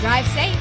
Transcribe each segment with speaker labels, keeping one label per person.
Speaker 1: Drive safe.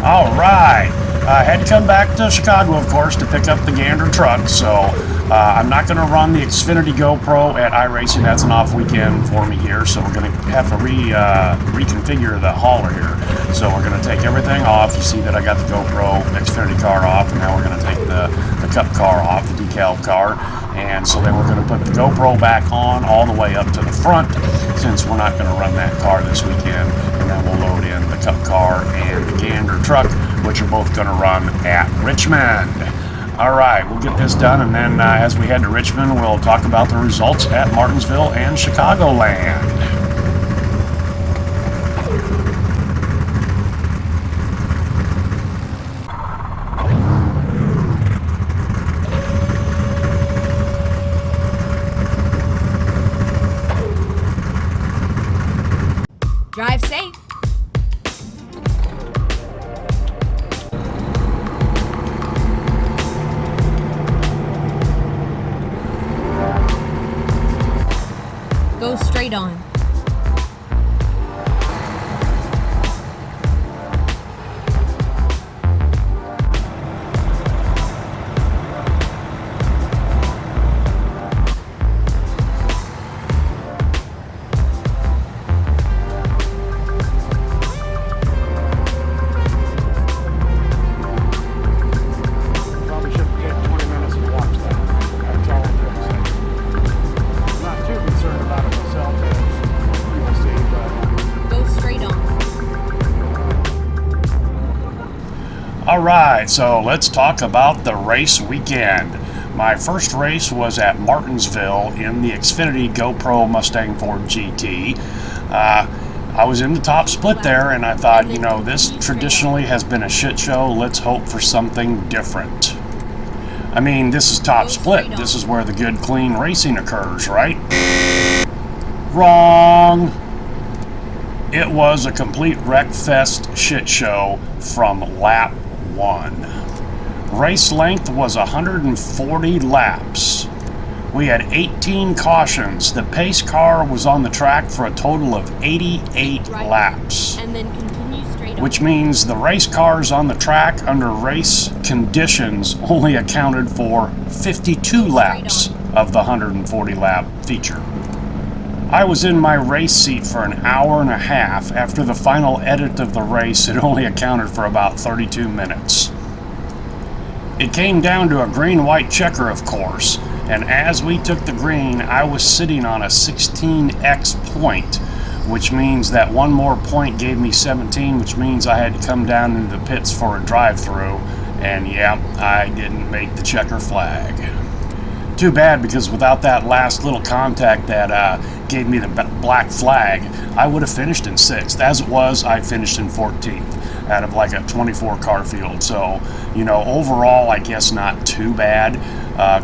Speaker 2: All right. I had to come back to Chicago, of course, to pick up the Gander truck, so I'm not going to run the Xfinity GoPro at iRacing. That's an off weekend for me here, so we're going to have to reconfigure the hauler here. So we're going to take everything off. You see that I got the GoPro Xfinity car off, and now we're going to take the Cup car off, the decal car. And so then we're going to put the GoPro back on all the way up to the front, since we're not going to run that car this weekend. And then we'll load in the Cup car and the Gander truck, which are both going to run at Richmond. All right, we'll get this done, and then as we head to Richmond, we'll talk about the results at Martinsville and Chicagoland.
Speaker 1: Drive safe. Go straight on.
Speaker 2: Alright, so let's talk about the race weekend. My first race was at Martinsville in the Xfinity GoPro Mustang Ford GT. I was in the top split there, and I thought, you know, this traditionally has been a shit show. Let's hope for something different. I mean, this is top split. This is where the good, clean racing occurs, right? Wrong! It was a complete wreckfest shit show from lap 1. Race length was 140 laps. We had 18 cautions. The pace car was on the track for a total of 88 laps.
Speaker 1: And then continue straight on.
Speaker 2: Which means the race cars on the track under race conditions only accounted for 52 laps of the 140 lap feature. I was in my race seat for an hour and a half. After the final edit of the race, it only accounted for about 32 minutes. It came down to a green-white checker, of course, and as we took the green, I was sitting on a 16x point, which means that one more point gave me 17, which means I had to come down into the pits for a drive-through, and yeah, I didn't make the checker flag. Too bad, because without that last little contact that gave me the black flag, I would have finished in 6th. As it was, I finished in 14th out of like a 24 car field. So, you know, overall, I guess not too bad.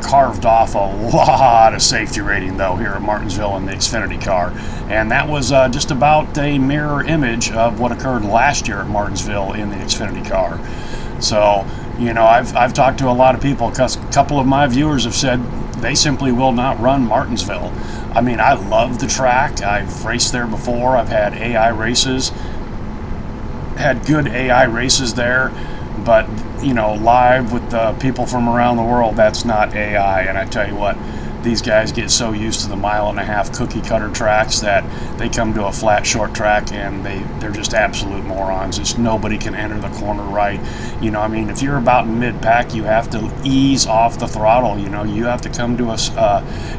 Speaker 2: Carved off a lot of safety rating, though, here at Martinsville in the Xfinity car. And that was just about a mirror image of what occurred last year at Martinsville in the Xfinity car. So, you know, I've talked to a lot of people, because a couple of my viewers have said they simply will not run Martinsville. I mean, I love the track. I've raced there before. I've had AI races, had good AI races there, but, you know, live with the people from around the world, that's not AI. And I tell you what, these guys get so used to the mile-and-a-half cookie cutter tracks that they come to a flat short track and they're just absolute morons. Just nobody can enter the corner right. You know, I mean, if you're about in mid-pack, you have to ease off the throttle. You know, you have to come to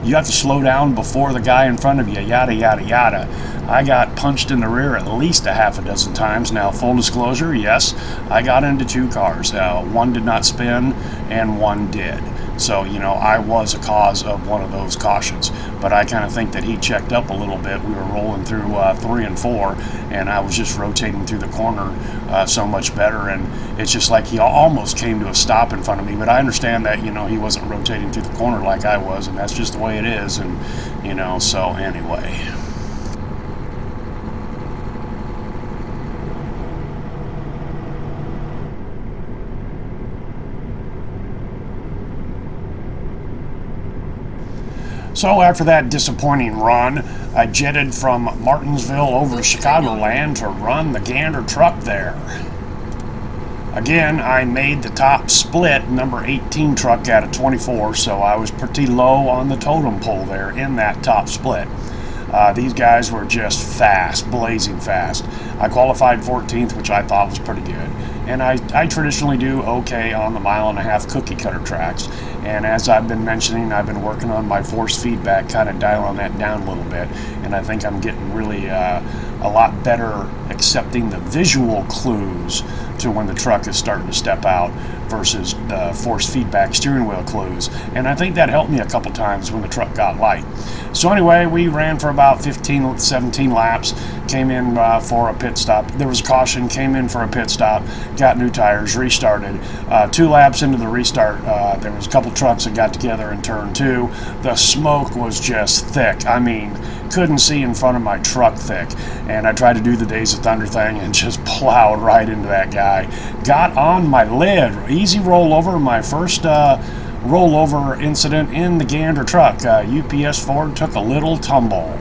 Speaker 2: you have to slow down before the guy in front of you, yada, yada, yada. I got punched in the rear at least a half a dozen times. Now, full disclosure, yes, I got into 2 cars. One did not spin and one did. So, you know, I was a cause of one of those cautions. But I kind of think that he checked up a little bit. We were rolling through 3 and 4, and I was just rotating through the corner so much better. And it's just like he almost came to a stop in front of me. But I understand that, you know, he wasn't rotating through the corner like I was, and that's just the way it is. And, you know, so anyway. So after that disappointing run, I jetted from Martinsville over to Chicagoland to run the Gander truck there. Again, I made the top split, number 18 truck out of 24, so I was pretty low on the totem pole there in that top split. These guys were just fast, blazing fast. I qualified 14th, which I thought was pretty good. And I traditionally do okay on the mile-and-a-half cookie cutter tracks. And as I've been mentioning, I've been working on my force feedback, kind of dialing that down a little bit. And I think I'm getting really a lot better accepting the visual clues to when the truck is starting to step out versus the force feedback steering wheel clues. And I think that helped me a couple times when the truck got light. So anyway, we ran for about 15, 17 laps, came in for a pit stop. There was a caution, came in for a pit stop, got new tires, restarted. 2 laps into the restart, there was a couple trucks that got together in turn 2. The smoke was just thick. I mean, couldn't see in front of my truck thick. And I tried to do the Days of Thunder thing and just plowed right into that guy. Got on my lid. Easy rollover, my first rollover incident in the Gander truck. UPS Ford took a little tumble.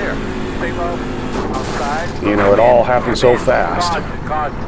Speaker 3: clear. Stay low. Outside.
Speaker 2: You know, it all happened so fast.
Speaker 3: Caution.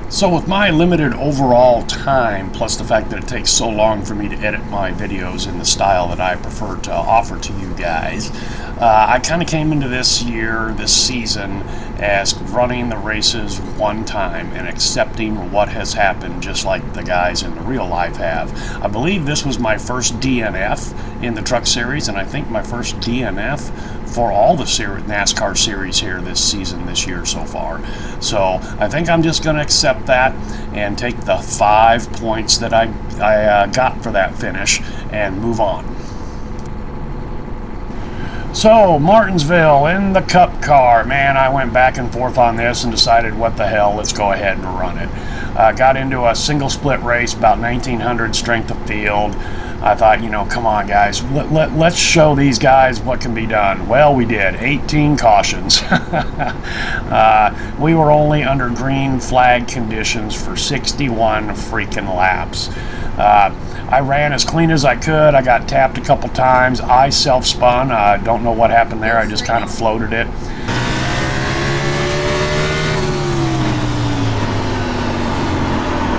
Speaker 2: So with my limited overall time, plus the fact that it takes so long for me to edit my videos in the style that I prefer to offer to you guys, I kind of came into this season, as running the races one time and accepting what has happened, just like the guys in the real life have. I believe this was my first DNF in the truck series, and I think my first DNF for all the NASCAR series here this year so far. So I think I'm just going to accept that and take the 5 points that I got for that finish and move on. So, Martinsville in the Cup car. Man, I went back and forth on this and decided, what the hell, let's go ahead and run it. Got into a single split race, about 1900 strength of field. I thought, you know, come on, guys, let's show these guys what can be done. Well, we did. 18 cautions. We were only under green flag conditions for 61 freaking laps. I ran as clean as I could. I got tapped a couple times. I self-spun. I don't know what happened there. I just kind of floated it.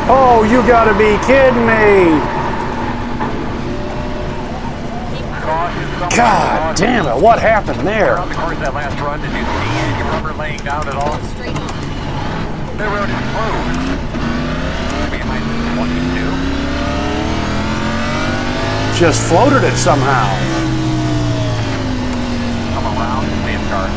Speaker 2: Oh, you gotta be kidding me! God damn it, what happened there?
Speaker 3: Around the course of that last run, did you see any rubber laying down at all?
Speaker 1: Straight on.
Speaker 3: The road is closed. Behind 22.
Speaker 2: Just floated it somehow.
Speaker 3: Come around, NASCAR.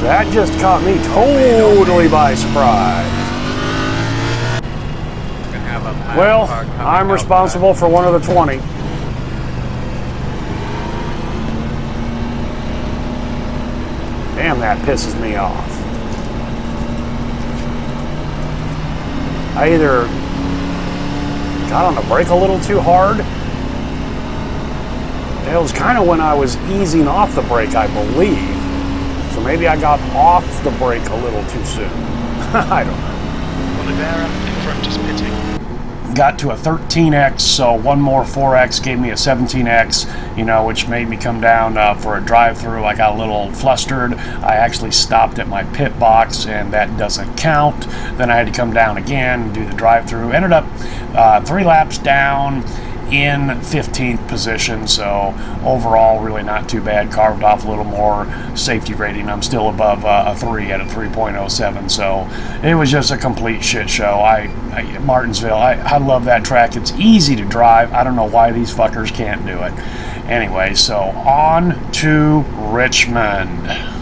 Speaker 2: That just caught me totally by surprise. Well, I'm responsible for one of the 20. Damn, that pisses me off. I either got on the brake a little too hard. It was kind of when I was easing off the brake, I believe. So maybe I got off the brake a little too soon. I don't know.
Speaker 4: Oliveira in front is pitting.
Speaker 2: Got to a 13X, so one more 4X gave me a 17X, you know, which made me come down for a drive-through. I got a little flustered. I actually stopped at my pit box, and that doesn't count. Then I had to come down again and do the drive-through. Ended up 3 laps down in 15th position, so overall really not too bad. Carved off a little more safety rating. I'm still above a 3 at a 3.07, so it was just a complete shit show. Martinsville, I love that track. It's easy to drive. I don't know why these fuckers can't do it. Anyway, so on to Richmond.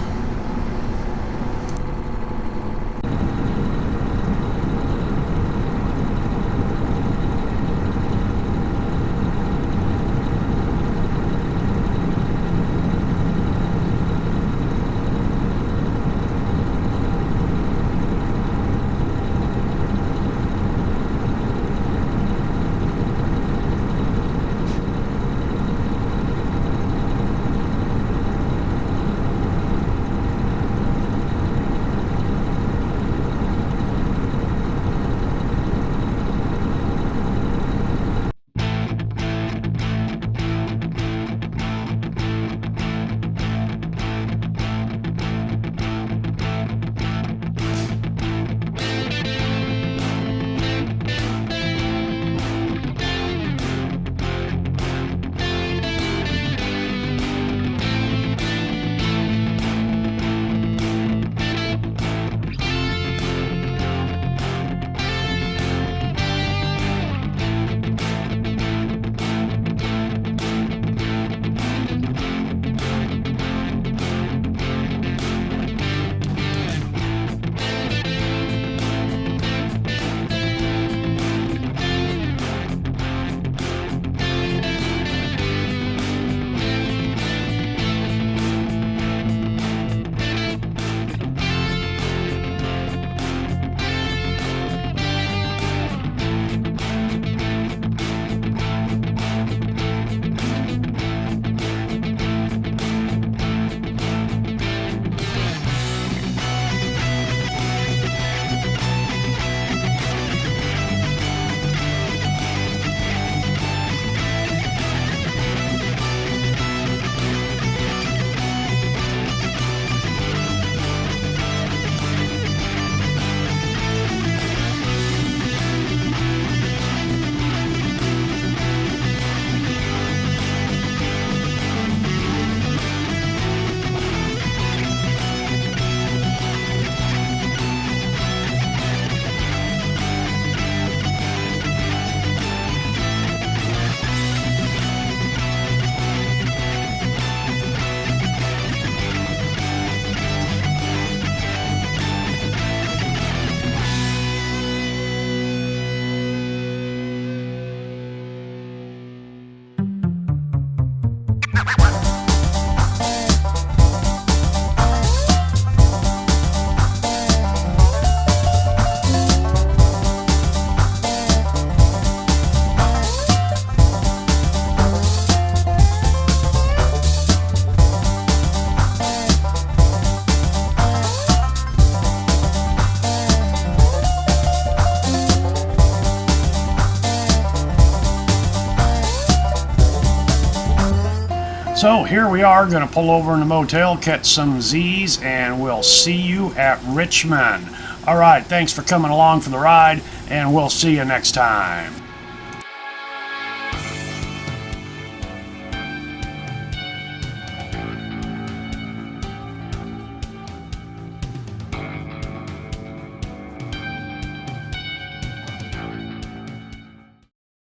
Speaker 2: So here we are, going to pull over in the motel, catch some Z's, and we'll see you at Richmond. All right, thanks for coming along for the ride, and we'll see you next time.